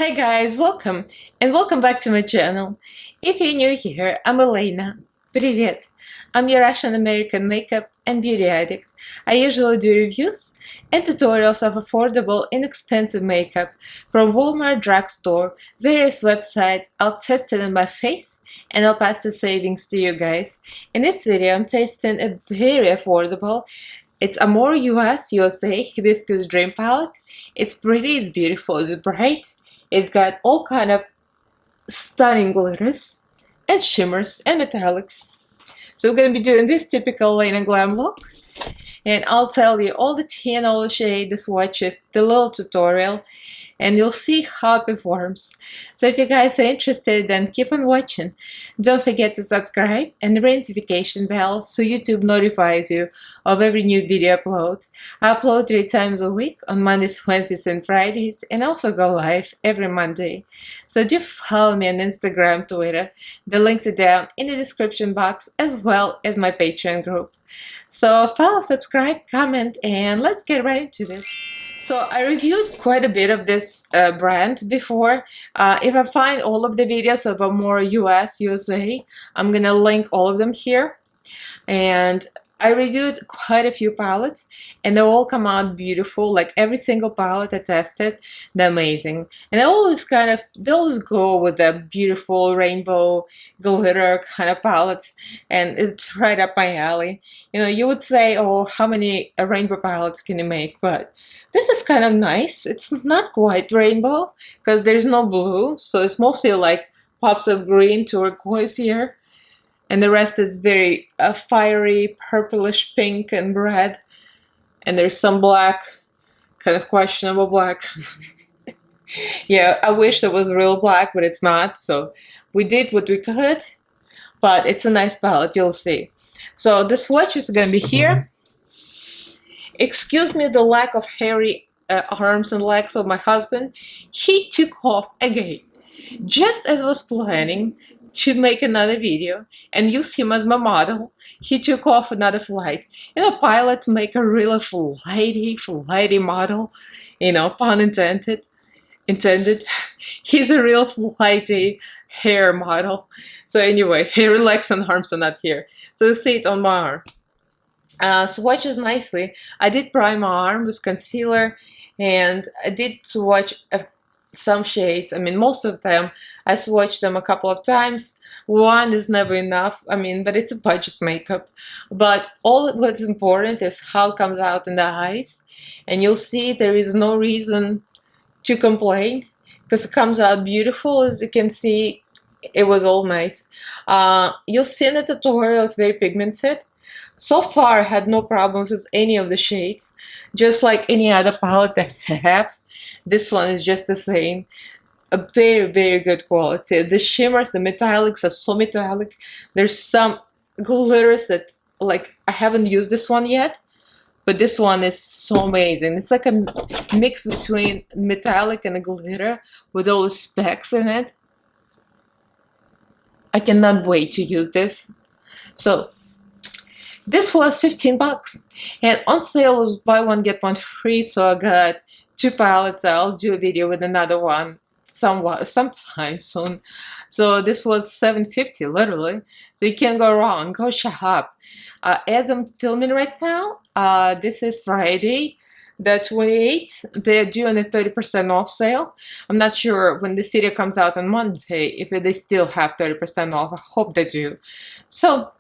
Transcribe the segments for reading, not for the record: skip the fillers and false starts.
Hi guys, welcome and welcome back to my channel. If you're new here, I'm Elaina. Привет! I'm your Russian-American makeup and beauty addict. I usually do reviews and tutorials of affordable, inexpensive makeup from Walmart, drugstore, various websites. I'll test it on my face and I'll pass the savings to you guys. In this video, I'm testing a very affordable. It's Amor USA Hibiscus Dream Palette. It's pretty, it's beautiful, it's bright. It's got all kind of stunning glitters and shimmers and metallics. So we're going to be doing this typical Elaina Glam look. And I'll tell you all the tea and all the shade, the swatches, the little tutorial, and you'll see how it performs. So if you guys are interested, then keep on watching. Don't forget to subscribe and the notification bell so YouTube notifies you of every new video upload. I upload 3 times a week on Mondays, Wednesdays, and Fridays, and also go live every Monday. So do follow me on Instagram, Twitter. The links are down in the description box, as well as my Patreon group. So follow, subscribe, comment, and let's get right into this. So I reviewed quite a bit of this brand before. If I find all of the videos of Amor USA, I'm gonna link all of them here. And I reviewed quite a few palettes and they all come out beautiful. Like every single palette I tested, they're amazing. And they always go with the beautiful rainbow glitter kind of palettes, and it's right up my alley. You know, you would say, oh, how many rainbow palettes can you make? But this is kind of nice. It's not quite rainbow because there's no blue, so it's mostly like pops of green, turquoise here. And the rest is very fiery, purplish pink and red. And there's some black, kind of questionable black. Yeah, I wish there was real black, but it's not. So we did what we could, but it's a nice palette, you'll see. So the swatch is gonna be here. Excuse me the lack of hairy arms and legs of my husband. He took off again, just as I was planning to make another video and use him as my model. He took off another flight. You know, pilots make a really flighty model, you know, pun intended. He's a real flighty hair model. So anyway, hair, legs, and arms are not here. So you see it on my arm. Swatches nicely. I did prime my arm with concealer, and I did swatch some shades. I mean, most of them, I swatched them a couple of times. One is never enough, I mean, but it's a budget makeup. But all what's important is how it comes out in the eyes. And you'll see there is no reason to complain because it comes out beautiful. As you can see, it was all nice. You'll see in the tutorial it's very pigmented. So far, I had no problems with any of the shades, just like any other palette that I have. This one is just the same. A very, very good quality. The shimmers, the metallics are so metallic. There's some glitters that, like, I haven't used this one yet, but this one is so amazing. It's like a mix between metallic and a glitter with all the specks in it. I cannot wait to use this. So this was 15 bucks, and on sale was buy one get one free, so I got 2 palettes. I'll do a video with another one sometime soon. So this was $7.50 literally, so you can't go wrong. Go shop. As I'm filming right now, this is Friday the 28th. They're doing a 30% off sale. I'm not sure when this video comes out on Monday if they still have 30% off. I hope they do. So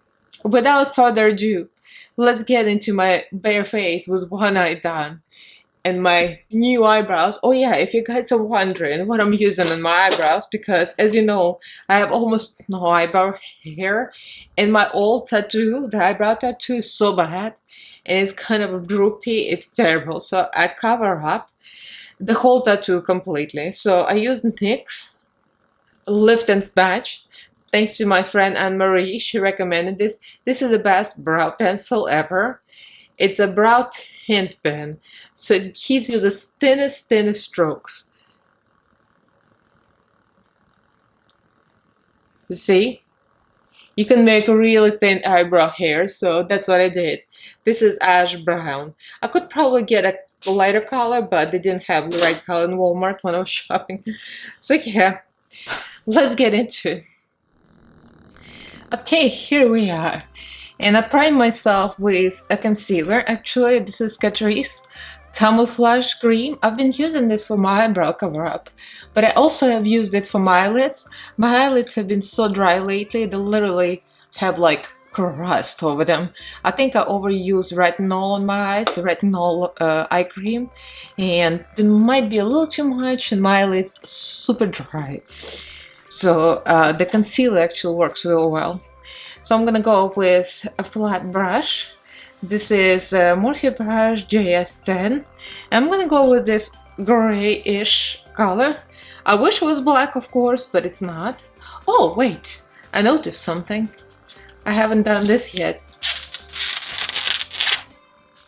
without further ado, let's get into my bare face with one eye done and my new eyebrows. Oh yeah, if you guys are wondering what I'm using on my eyebrows, because as you know, I have almost no eyebrow hair, and my old tattoo, the eyebrow tattoo, is so bad and it's kind of droopy. It's terrible. So I cover up the whole tattoo completely. So I use NYX Lift and Snatch. Thanks to my friend Anne-Marie, she recommended this. This is the best brow pencil ever. It's a brow tint pen, so it gives you the thinnest strokes. You see? You can make really thin eyebrow hair, so that's what I did. This is ash brown. I could probably get a lighter color, but they didn't have the right color in Walmart when I was shopping. So yeah, let's get into it. Okay, here we are. And I primed myself with a concealer. Actually, this is Catrice Camouflage Cream. I've been using this for my eyebrow cover-up, but I also have used it for my eyelids. My eyelids have been so dry lately, they literally have like crust over them. I think I overused retinol on my eyes, retinol eye cream, and it might be a little too much, and my eyelids are super dry. So the concealer actually works real well. So I'm gonna go with a flat brush. This is a Morphe brush JS10. I'm gonna go with this grayish color. I wish it was black, of course, but it's not. Oh, wait, I noticed something. I haven't done this yet.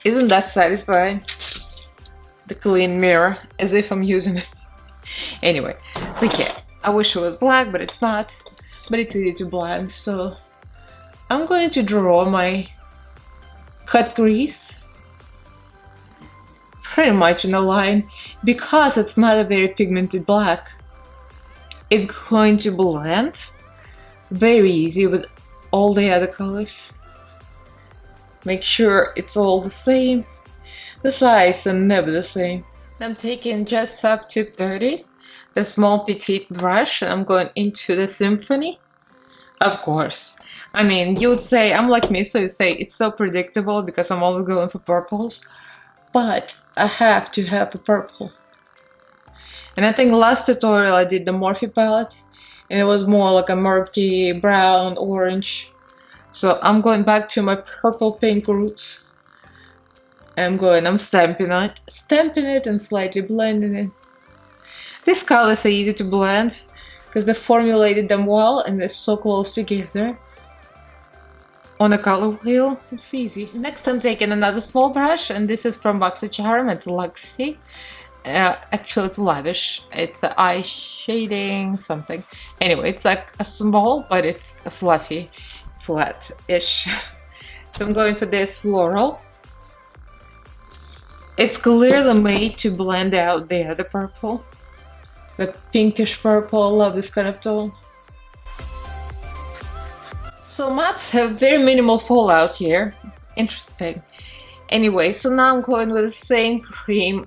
Isn't that satisfying? The clean mirror, as if I'm using it. Anyway, so yeah, I wish it was black, but it's not. But it's easy to blend, so I'm going to draw my cut crease pretty much in a line. Because it's not a very pigmented black, it's going to blend very easy with all the other colors. Make sure it's all the same. The size are never the same. I'm taking just up to 30, the small petite brush, and I'm going into the symphony. Of course. I mean, you would say, I'm like me, so you say it's so predictable because I'm always going for purples. But I have to have a purple. And I think last tutorial I did the Morphe palette, and it was more like a murky brown, orange. So I'm going back to my purple pink roots. I'm stamping it and slightly blending it. These colors are easy to blend because they formulated them well and they're so close together. On a color wheel, it's easy. Next I'm taking another small brush, and this is from BoxyCharm. It's Luxie. Actually it's Lavish. It's an eye shading something. Anyway, it's like a small, but it's a fluffy, flat-ish. So I'm going for this floral. It's clearly made to blend out the other purple. The pinkish purple, I love this kind of tone. So mattes have very minimal fallout here. Interesting. Anyway, so now I'm going with the same cream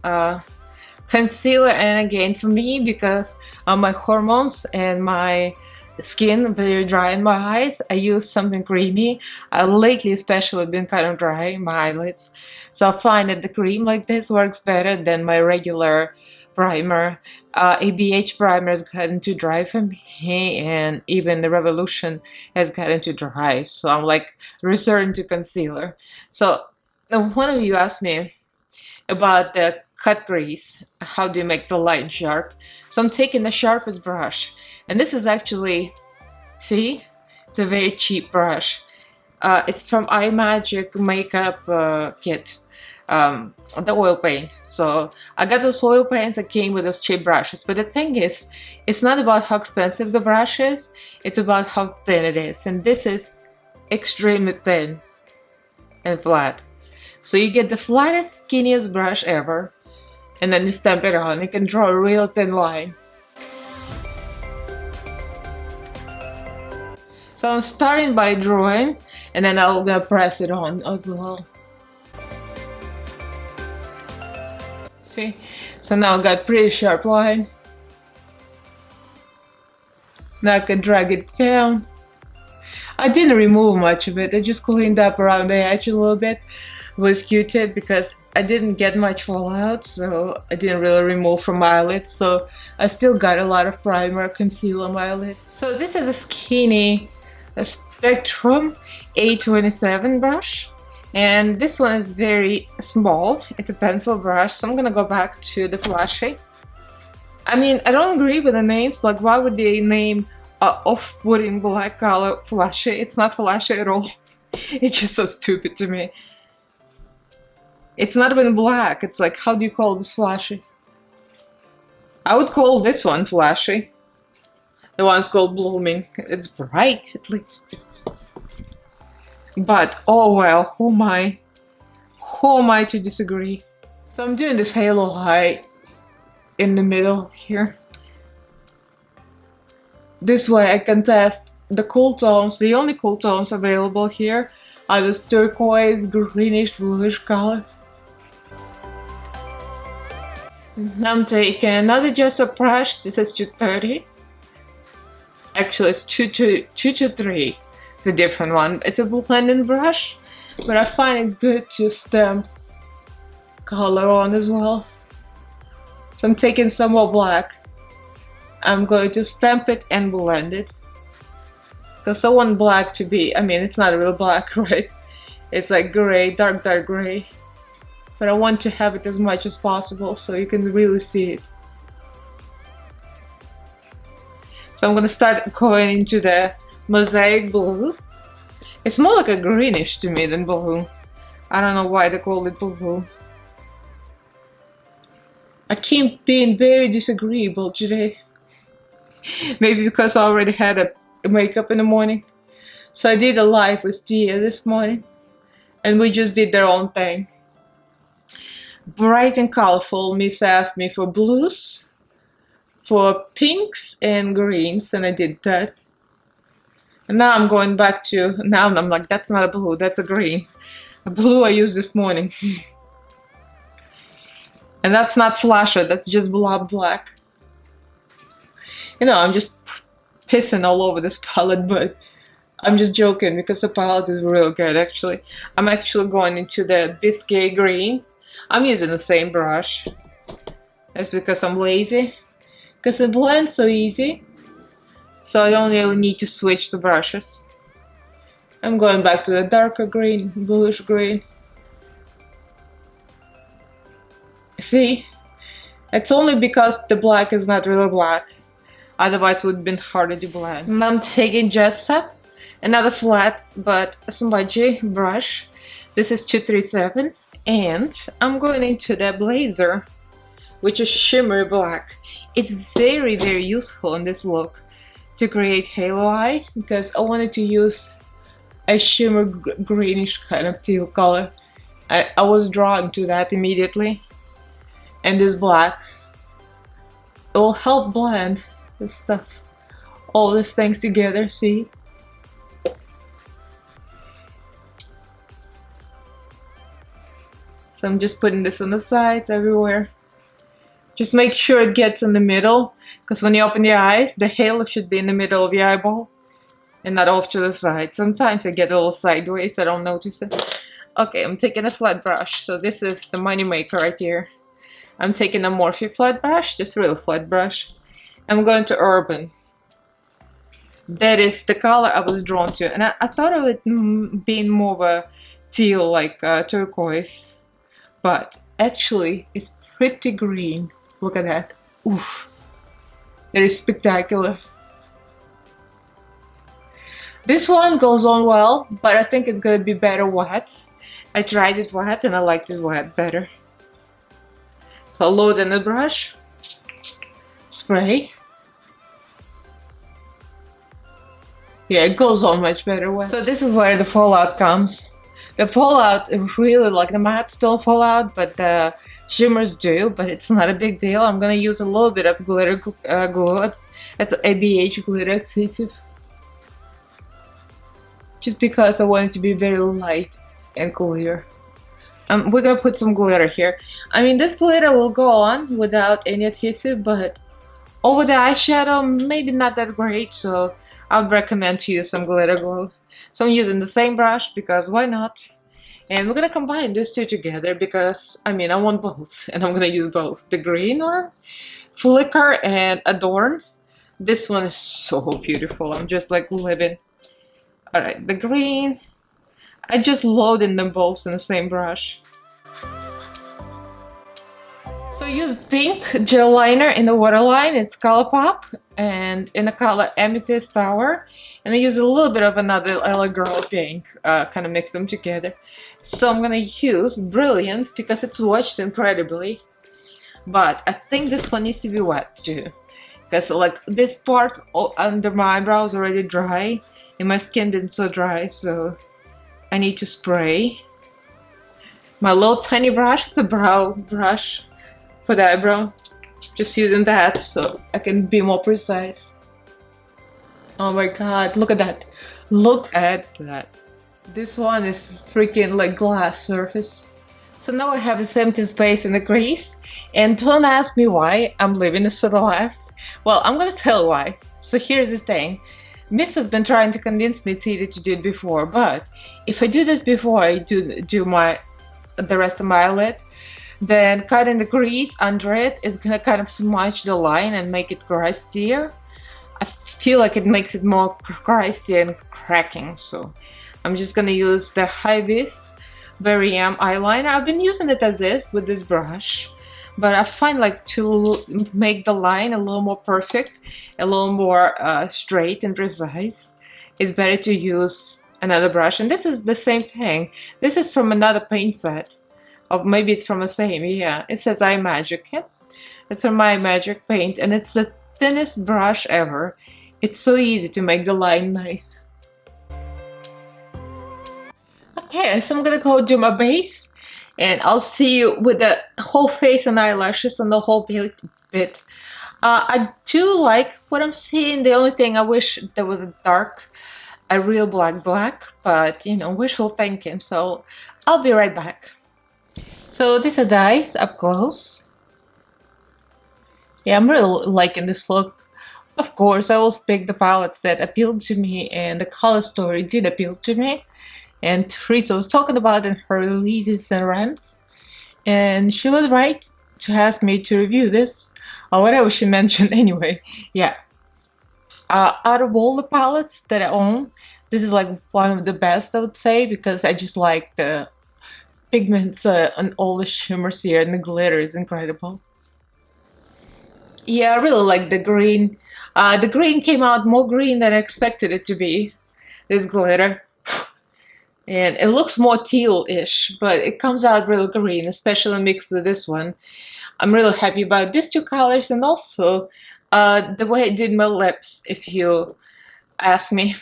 concealer, and again for me, because of my hormones and my skin very dry in my eyes, I use something creamy. Lately especially been kind of dry in my eyelids, so I find that the cream like this works better than my regular primer. ABH primer has gotten too dry for me, and even the Revolution has gotten too dry, so I'm like resorting to concealer. So one of you asked me about the cut crease, how do you make the line sharp? So I'm taking the sharpest brush, and this is actually, see, it's a very cheap brush. It's from iMagic makeup kit, the oil paint. So I got those oil paints that came with those cheap brushes, but the thing is, it's not about how expensive the brush is, it's about how thin it is, and this is extremely thin and flat. So you get the flattest, skinniest brush ever, and then you stamp it on. You can draw a real thin line. So I'm starting by drawing, and then I'm gonna press it on as well. See? So now I've got pretty sharp line. Now I can drag it down. I didn't remove much of it, I just cleaned up around the edge a little bit with Q-tip because I didn't get much fallout, so I didn't really remove from my eyelids, so I still got a lot of primer, concealer on my eyelid. So this is a skinny Spectrum A27 brush, and this one is very small. It's a pencil brush, so I'm gonna go back to the flashy. I mean, I don't agree with the names, like why would they name off-putting black color flashy? It's not flashy at all. It's just so stupid to me. It's not even black, it's like, how do you call this flashy? I would call this one flashy. The one's called blooming. It's bright, at least. But, oh well, who am I? Who am I to disagree? So I'm doing this halo high in the middle here. This way I can test the cool tones. The only cool tones available here are this turquoise, greenish, bluish color. Now I'm taking another gesso brush. This is 230. Actually, it's 223. It's a different one. It's a blending brush, but I find it good to stamp color on as well. So I'm taking some more black. I'm going to stamp it and blend it. Because I want black to be, I mean, it's not real black, right? It's like gray, dark gray. But I want to have it as much as possible so you can really see it. So I'm going to start going into the mosaic blue. It's more like a greenish to me than blue. I don't know why they call it blue. I keep being very disagreeable today. Maybe because I already had a makeup in the morning. So I did a live with Tia this morning. And we just did their own thing. Bright and colorful, Miss asked me for blues, for pinks and greens, and I did that. And now I'm going back to, now I'm like, that's not a blue, that's a green. A blue I used this morning. And that's not flasher, that's just blob black. You know, I'm just pissing all over this palette, but I'm just joking because the palette is real good actually. I'm actually going into the biscuit green. I'm using the same brush. That's because I'm lazy. Because it blends so easy. So I don't really need to switch the brushes. I'm going back to the darker green, bluish green. See? It's only because the black is not really black. Otherwise it would have been harder to blend. And I'm taking Jessup, another flat but smudgy brush. This is 237. And I'm going into the blazer, which is shimmery black. It's very, very useful in this look to create halo eye because I wanted to use a shimmer greenish kind of teal color. I was drawn to that immediately. And this black, it will help blend this stuff, all these things together, see? So I'm just putting this on the sides everywhere. Just make sure it gets in the middle, because when you open the eyes, the halo should be in the middle of the eyeball and not off to the side. Sometimes I get a little sideways, I don't notice it. Okay, I'm taking a flat brush. So this is the money maker right here. I'm taking a Morphe flat brush, just real flat brush. I'm going to Urban. That is the color I was drawn to. And I thought of it being more of a teal, like turquoise. But actually, it's pretty green. Look at that. Oof. That is spectacular. This one goes on well, but I think it's gonna be better wet. I tried it wet and I liked it wet better. So load in the brush. Spray. Yeah, it goes on much better wet. So this is where the fallout comes. The fallout really, like the mattes don't fall out, but the shimmers do, but it's not a big deal. I'm gonna use a little bit of glitter glue. It's ABH glitter adhesive. Just because I want it to be very light and clear. We're gonna put some glitter here. I mean, this glitter will go on without any adhesive, but over the eyeshadow, maybe not that great, so I would recommend to use some glitter glue. So I'm using the same brush because why not? And we're gonna combine these two together because, I mean, I want both and I'm gonna use both. The green one, Flicker and Adorn. This one is so beautiful. I'm just like living. Alright, the green. I just loaded them both in the same brush. So use pink gel liner in the waterline. It's Colourpop and in the color Amethyst Tower. And I use a little bit of another LA Girl pink, kind of mix them together. So I'm gonna use Brilliant because it's washed incredibly. But I think this one needs to be wet too. Because like this part under my eyebrow is already dry and my skin didn't so dry, so I need to spray. my little tiny brush. It's a brow brush for the eyebrow. Just using that so I can be more precise. Oh my god, look at that. Look at that. This one is freaking like glass surface. So now I have this empty space in the crease, and don't ask me why I'm leaving this for the last. Well, I'm gonna tell you why. So here's the thing. Miss has been trying to convince me it's easy to do it before, but if I do this before I do the rest of my eyelid, then cutting the crease under it is gonna kind of smudge the line and make it crustier. I feel like it makes it more crusty and cracking, so I'm just gonna use the Hibiscus AM eyeliner. I've been using it as is with this brush, but I find like to make the line a little more perfect, a little more straight and precise, it's better to use another brush. And this is the same thing. This is from another paint set. Or maybe it's from the same, yeah. It says iMagic. Yeah? It's from iMagic paint, and it's the thinnest brush ever. It's so easy to make the line nice. Okay, so I'm gonna go do my base, and I'll see you with the whole face and eyelashes on the whole bit. I do like what I'm seeing. The only thing I wish there was a real black, but you know, wishful thinking. So I'll be right back. So these are the eyes up close. Yeah, I'm really liking this look. Of course, I always pick the palettes that appealed to me, and the color story did appeal to me. And Teresa was talking about in her releases and rants, and she was right to ask me to review this, or whatever she mentioned anyway. Yeah. Out of all the palettes that I own, this is like one of the best, I would say, because I just like the pigments and all the shimmers here, and the glitter is incredible. Yeah, I really like the green. The green came out more green than I expected it to be, this glitter. And it looks more teal-ish, but it comes out real green, especially mixed with this one. I'm really happy about these two colors, and also the way I did my lips, if you ask me.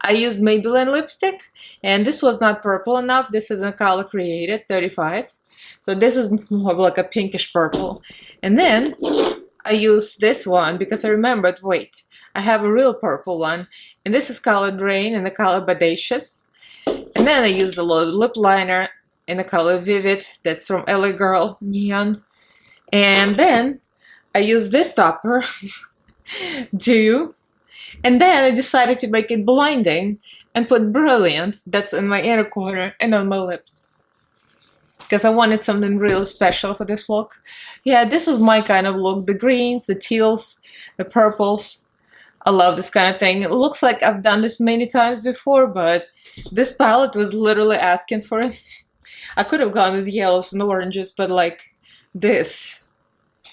I used Maybelline lipstick, and this was not purple enough. This is a color created 35. So this is more of like a pinkish purple. And then I used this one because I remembered, wait, I have a real purple one, and this is colored Rain in the color Bodacious. And then I used a little lip liner in the color Vivid, that's from LA Girl Neon. And then I used this topper, Dew. And then I decided to make it blinding and put Brilliant, that's in my inner corner and on my lips. Because I wanted something real special for this look. Yeah, this is my kind of look. The greens, the teals, the purples. I love this kind of thing. It looks like I've done this many times before, but this palette was literally asking for it. I could have gone with yellows and oranges, but like this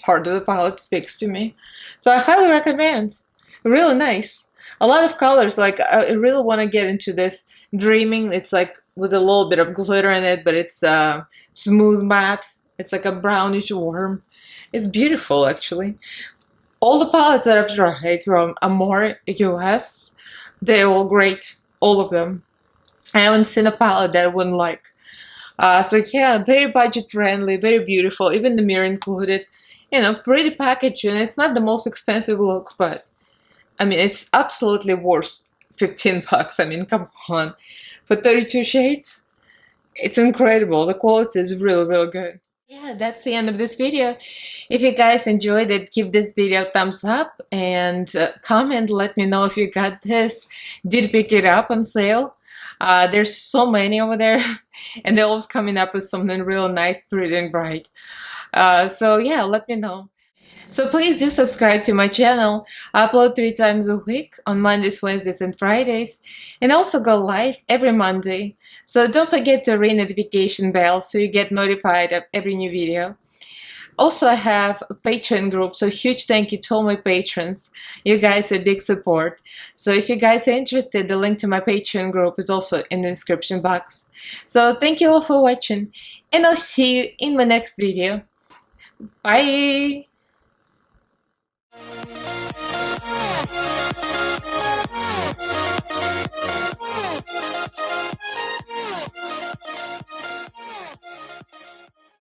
part of the palette speaks to me. So I highly recommend. Really nice. A lot of colors, like I really want to get into this dreaming. It's like with a little bit of glitter in it, but it's smooth matte. It's like a brownish warm. It's beautiful, actually. All the palettes that I've tried from Amor US, they're all great. All of them. I haven't seen a palette that I wouldn't like. So yeah, very budget friendly, very beautiful. Even the mirror included. You know, pretty packaging. It's not the most expensive look, but I mean, it's absolutely worth 15 bucks. I mean, come on. For 32 shades, it's incredible. The quality is really, really good. Yeah, that's the end of this video. If you guys enjoyed it, give this video a thumbs up and comment. Let me know if you got this. Did pick it up on sale. There's so many over there, and they're always coming up with something real nice, pretty, and bright. So yeah, let me know. So please do subscribe to my channel. I upload 3 times a week on Mondays, Wednesdays, and Fridays, and also go live every Monday. So don't forget to ring notification bell so you get notified of every new video. Also, I have a Patreon group, so huge thank you to all my patrons. You guys are big support. So if you guys are interested, the link to my Patreon group is also in the description box. So thank you all for watching, and I'll see you in my next video. Bye!